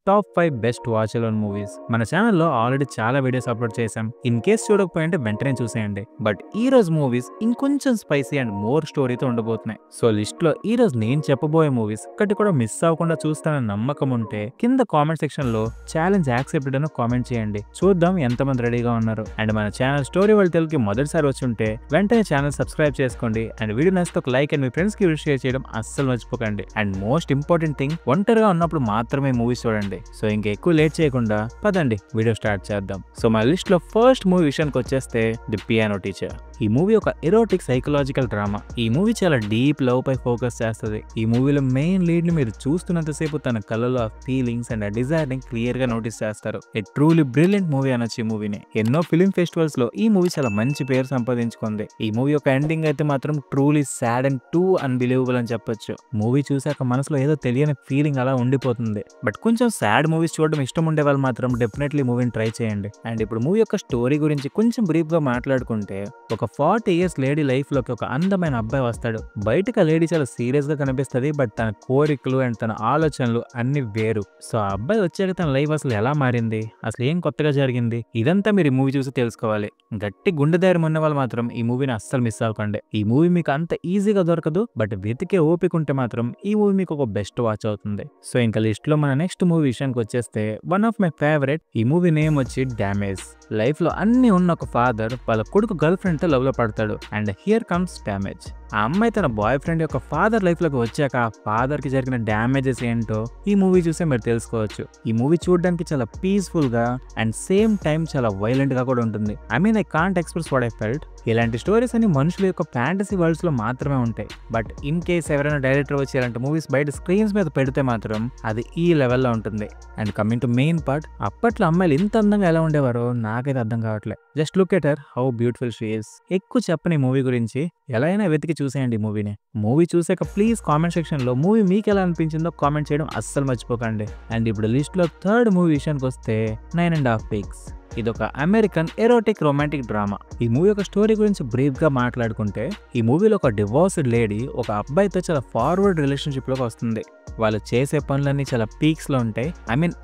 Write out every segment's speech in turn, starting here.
Top 5 best watch alone movies. మన ఛానల్లో already చాలా వీడియోస్ అప్లోడ్ చేశాం. ఇన్ కేస్ చూడకపోయింటే వెంటనే చూసేయండి. బట్ ఈ రోజు మూవీస్ ఇంకొంచెం స్పైసీ అండ్ మోర్ స్టోరీతో ఉండబోతున్నాయి. సో లిస్ట్ లో ఈ రోజు నేను చెప్పబోయే మూవీస్ ఒక్కటి కూడా మిస్ అవ్వకుండా చూస్తానన్న నమ్మకం ఉంటే కింద కామెంట్ సెక్షన్ లో ఛాలెంజ్ యాక్సెప్టెడ్ అని కామెంట్ చేయండి. చూద్దాం ఎంతమంది రెడీగా ఉన్నారు. అండ్ మన ఛానల్ స్టోరీ వరల్డ్ తెలుగుకి మొదటిసారి వచ్చి ఉంటే వెంటనే ఛానల్ సబ్స్క్రైబ్ చేసుకోండి. అండ్ వీడియో నచ్చితే ఒక లైక్ అండ్ మీ ఫ్రెండ్స్ కి షేర్ చేయడం అస్సలు మర్చిపోకండి. అండ్ మోస్ట్ ఇంపార్టెంట్ థింగ్, ఒంటరిగా ఉన్నప్పుడు మాత్రమే మూవీస్ చూడండి. సో ఇంకా ఎక్కువ లేట్ చేయకుండా పదండి వీడియో స్టార్ట్ చేద్దాం. సో మా లిస్ట్ లో ఫస్ట్ మూవీ విషయానికి వచ్చేస్తే ది పియానో టీచర్. ఈ మూవీ ఒక ఎరోటిక్ సైకలాజికల్ డ్రామా. ఈ మూవీ చాలా డీప్ లవ్ పై ఫోకస్ చేస్తుంది. ఈ మూవీలో మెయిన్ లీడ్ ని మీరు చూస్తున్నంతసేపు తన కళ్ళలో ఆ ఫీలింగ్స్ అండ్ ఆ డిజైర్ ని క్లియర్ గా నోటీస్ చేస్తారు. ఏ ట్రూలీ బ్రిలియంట్ మూవీ అనొచ్చు ఈ మూవీని. ఎన్నో ఫిలిం ఫెస్టివల్స్ లో ఈ మూవీ చాలా మంచి పేరు సంపాదించుకుంది. ఈ మూవీ యొక్క ఎండింగ్ అయితే మాత్రం truly sad and two unbelievable అని చెప్పొచ్చు. మూవీ చూసాక మనసులో ఏదో తెలియని ఫీలింగ్ అలా ఉండిపోతుంది. బట్ కొంచెం సాడ్ మూవీస్ చూడడం ఇష్టం ఉండే వాళ్ళు మాత్రం డెఫినెట్లీ మూవీని ట్రై చేయండి. అండ్ ఇప్పుడు మూవీ యొక్క స్టోరీ గురించి కొంచెం బ్రీఫ్ గా మాట్లాడుకుంటే, ఒక 40 years లేడీ లైఫ్ లోకి ఒక అందమైన అబ్బాయి వస్తాడు. బయటకు ఆ లేడీ చాలా సీరియస్ గా కనిపిస్తుంది, బట్ తన కోరికలు అండ్ తన ఆలోచనలు అన్ని వేరు. సో ఆ అబ్బాయి వచ్చాక తన లైఫ్ అసలు ఎలా మారింది, అసలు ఏం కొత్తగా జరిగింది, ఇదంతా మీరు ఈ మూవీ చూసి తెలుసుకోవాలి. గట్టి గుండె ధైర్యం ఉన్న వాళ్ళు మాత్రం ఈ మూవీని అస్సలు మిస్ అవ్వకండి. ఈ మూవీ మీకు అంత ఈజీగా దొరకదు, బట్ వెతికే ఓపిక ఉంటే మాత్రం ఈ మూవీ మీకు ఒక బెస్ట్ వాచ్ అవుతుంది. సో ఇంకా లిస్ట్ లో మన నెక్స్ట్ మూవీ విషయానికి వచ్చేస్తే వన్ ఆఫ్ మై ఫేవరెట్. ఈ మూవీ నేమ్ వచ్చి డ్యామేజ్. లైఫ్ లో అన్ని ఉన్న ఒక ఫాదర్ వాళ్ళ కొడుకు గర్ల్ ఫ్రెండ్ తో లవ్ లో పడతాడు. And here comes damage. ఆ అమ్మాయి తన బాయ్ ఫ్రెండ్ యొక్క ఫాదర్ లైఫ్ లోకి వచ్చాక ఆ ఫాదర్ కి జరిగిన డ్యామేజెస్ ఏంటో ఈ మూవీ చూసే మీరు తెలుసుకోవచ్చు. ఈ మూవీ చూడడానికి చాలా పీస్ఫుల్ గా అండ్ సేమ్ టైం చాలా వైలెంట్ గా కూడా ఉంటుంది. I can't express what I felt. ఇలాంటి స్టోరీస్ అన్ని మనుషుల యొక్క ఫ్యాంటసీ వరల్డ్స్ లో మాత్రమే ఉంటాయి. బట్ ఇన్ కేస్ ఎవరైనా డైరెక్టర్ వచ్చి ఇలాంటి మూవీస్ బయట స్క్రీన్స్ మీద పెడితే మాత్రం అది ఈ లెవెల్లో ఉంటుంది. And coming to main part, అప్పట్లో అమ్మాయిలు ఇంత అందంగా ఎలా ఉండేవారో నాకైతే అర్థం కావట్లేదు. Just look at her, how beautiful she is. ఎక్కువ చెప్పని మూవీ గురించి ఎలా అయినా వెతికి చూసేయండి మూవీని. మూవీ చూసాక ప్లీజ్ కామెంట్ సెక్షన్ లో మూవీ మీకు ఎలా అనిపించిందో కామెంట్ చేయడం అస్సలు మర్చిపోకండి. అండ్ ఇప్పుడు లిస్ట్ లో థర్డ్ మూవీ విషయానికి వస్తే 9.5 Pigs. ఇదొక అమెరికన్ ఎరోటిక్ రొమాంటిక్ డ్రామా. ఈ మూవీ యొక్క స్టోరీ గురించి బ్రీఫ్ గా మాట్లాడుకుంటే, ఈ మూవీలో ఒక డివోర్స్డ్ లేడీ ఒక అబ్బాయితో చాలా ఫార్వర్డ్ రిలేషన్షిప్ లోకి వస్తుంది. వాళ్ళు చేసే పనులన్నీ చాలా పీక్స్ లో ఉంటాయి.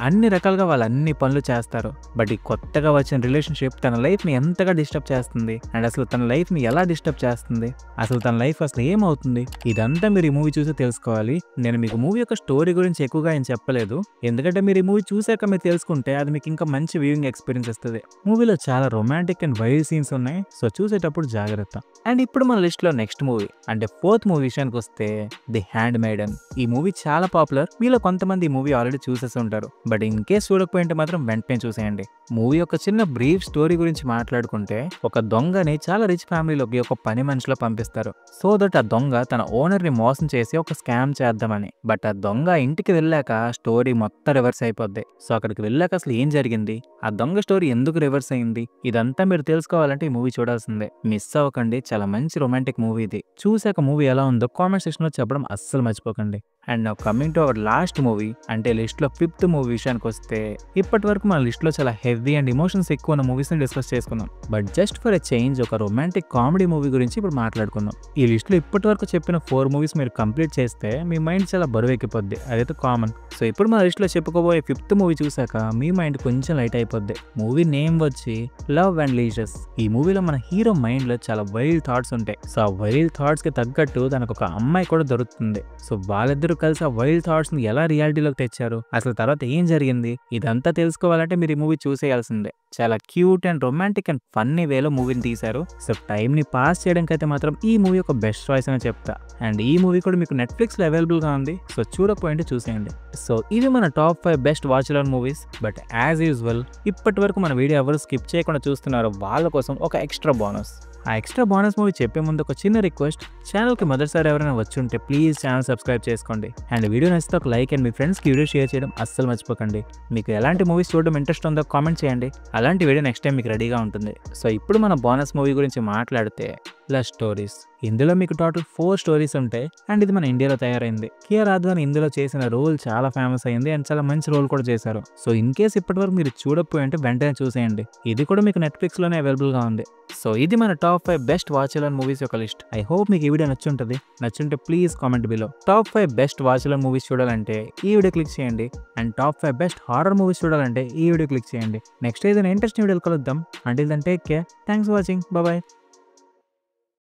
అన్ని రకాలుగా వాళ్ళు అన్ని పనులు చేస్తారు. బట్ ఈ కొత్తగా వచ్చిన రిలేషన్షిప్ తన లైఫ్ ని ఎంతగా డిస్టర్బ్ చేస్తుంది, అండ్ అసలు తన లైఫ్ ని ఎలా డిస్టర్బ్ చేస్తుంది, అసలు తన లైఫ్ అసలు ఏమవుతుంది, ఇదంతా మీరు ఈ మూవీ చూసి తెలుసుకోవాలి. నేను మీకు మూవీ యొక్క స్టోరీ గురించి ఎక్కువగా ఏం చెప్పలేదు, ఎందుకంటే మీరు ఈ మూవీ చూసాక మీరు తెలుసుకుంటే అది మీకు ఇంకా మంచి వ్యూయింగ్ ఎక్స్పీరియన్స్. మూవీలో చాలా రొమాంటిక్ అండ్ వైల్డ్ సీన్స్ ఉన్నాయి. సో చూసేటప్పుడు జాగ్రత్త. అండ్ ఇప్పుడు మన లిస్ట్ లో నెక్స్ట్ మూవీ అంటే ఫోర్త్ మూవీ విషయానికి వస్తే ది హ్యాండ్ మేడన్. ఈ మూవీ చాలా పాపులర్. మీలో కొంతమంది ఈ మూవీ ఆల్రెడీ చూసేసి ఉంటారు. బట్ ఇన్ కేస్ చూడకపోయింటే మాత్రం వెంటనే చూసేయండి. మూవీ యొక్క చిన్న బ్రీఫ్ స్టోరీ గురించి మాట్లాడుకుంటే, ఒక దొంగని చాలా రిచ్ ఫ్యామిలీలోకి ఒక పని మనిషిలో పంపిస్తారు. సో దట్ ఆ దొంగ తన ఓనర్ ని మోసం చేసి ఒక స్కామ్ చేద్దామని. బట్ ఆ దొంగ ఇంటికి వెళ్ళాక స్టోరీ మొత్తం రివర్స్ అయిపోద్ది. సో అక్కడికి వెళ్ళాక అసలు ఏం జరిగింది, ఆ దొంగ స్టోరీ ఎందుకు రివర్స్ అయింది, ఇదంతా మీరు తెలుసుకోవాలంటే ఈ మూవీ చూడాల్సిందే. మిస్ అవ్వకండి. చాలా మంచి రొమాంటిక్ మూవీ ఇది. చూసాక మూవీ ఎలా ఉందో కామెంట్ సెక్షన్ లో చెప్పడం అస్సలు మర్చిపోకండి. And now coming to our last movie అంటే లిస్ట్ లో ఫిఫ్త్ మూవీ విషయానికి వస్తే, ఇప్పటి వరకు మన లిస్ట్ లో చాలా హెవీ అండ్ ఎమోషన్స్ ఎక్కువ ఉన్న మూవీస్ ని డిస్కస్ చేసుకుందాం. But just for a change ఒక రొమాంటిక్ కామెడీ మూవీ గురించి ఇప్పుడు మాట్లాడుకుందాం. ఈ లిస్ట్ లో ఇప్పటి వరకు చెప్పిన 4 మూవీస్ మీరు కంప్లీట్ చేస్తే మీ మైండ్ చాలా బరువు ఎక్కిపోద్ది, అదైతే కామన్. సో ఇప్పుడు మన లిస్ట్ లో చెప్పుకోబోయే ఫిఫ్త్ మూవీ చూసాక మీ మైండ్ కొంచెం లైట్ అయిపోద్ది. మూవీ నేమ్ వచ్చి లవ్ అండ్ లీజర్స్. ఈ మూవీలో మన హీరో మైండ్ లో చాలా వైల్డ్ థాట్స్ ఉంటాయి. సో ఆ వైల్డ్ థాట్స్ కి తగ్గట్టు తనకు ఒక అమ్మాయి కూడా దొరుకుతుంది. సో వాళ్ళిద్దరూ కలిసి ఆ వైల్డ్ థాట్స్ ని ఎలా రియాలిటీలోకి తెచ్చారు, అసలు తర్వాత ఏం జరిగింది, ఇదంతా తెలుసుకోవాలంటే మీరు ఈ మూవీ చూసేయాల్సిందే. చాలా cute and romantic and funny వేలో మూవీని తీశారు. సో టైం ని పాస్ చేయడానికి అయితే మాత్రం ఈ మూవీ ఒక బెస్ట్ చాయిస్ అని చెప్తా. అండ్ ఈ మూవీ కూడా మీకు నెట్ఫ్లిక్స్ లో అవైలబుల్ గా ఉంది. సో చూడకపోయింటే చూసేయండి. సో ఇది మన top 5 best watch alone movies. But as usual ఇప్పటి వరకు మన వీడియో ఎవరు స్కిప్ చేయకుండా చూస్తున్నారో వాళ్ళ కోసం ఒక ఎక్స్ట్రా బోనస్. ఆ ఎక్స్ట్రా బోనస్ మూవీ చెప్పే ముందు ఒక చిన్న రిక్వెస్ట్, ఛానల్కి మొదటిసారి ఎవరైనా వచ్చి ఉంటే ప్లీజ్ ఛానల్ సబ్స్క్రైబ్ చేసుకోండి. అండ్ వీడియో నచ్చితే ఒక లైక్ అండ్ మీ ఫ్రెండ్స్కి వీడియో షేర్ చేయడం అస్సలు మర్చిపోకండి. మీకు ఎలాంటి మూవీస్ చూడడం ఇంట్రెస్ట్ ఉందో కామెంట్ చేయండి. అలాంటి వీడియో నెక్స్ట్ టైం మీకు రెడీగా ఉంటుంది. సో ఇప్పుడు మన బోనస్ మూవీ గురించి మాట్లాడితే, లవ్ స్టోరీస్. ఇందులో మీకు టోటల్ 4 స్టోరీస్ ఉంటాయి అండ్ ఇది మన ఇండియాలో తయారైంది. కియారా అద్వానీ ఇందులో చేసిన రోల్ చాలా ఫేమస్ అయింది అండ్ చాలా మంచి రోల్ కూడా చేశారు. సో ఇన్ కేస్ ఇప్పటివరకు మీరు చూడకపోయి అంటే వెంటనే చూసేయండి. ఇది కూడా మీకు నెట్ఫ్లిక్స్ లోనే అవైలబుల్ గా ఉంది. సో ఇది మన టాప్ 5 బెస్ట్ వాచ్ మూవీస్ యొక్క లిస్ట్. ఐ హోప్ మీకు ఈ వీడియో నచ్చుంటది. నచ్చుంటే please comment below. Top 5 best watch movies చూడాలంటే ఈ వీడియో క్లిక్ చేయండి and top 5 best horror movies చూడాలంటే ఈ వీడియో క్లిక్ చేయండి. నెక్స్ట్ ఏదైనా ఇంట్రెస్టింగ్ వీడియోలు కలుద్దాం. Until then take care. Thanks for watching. Bye by.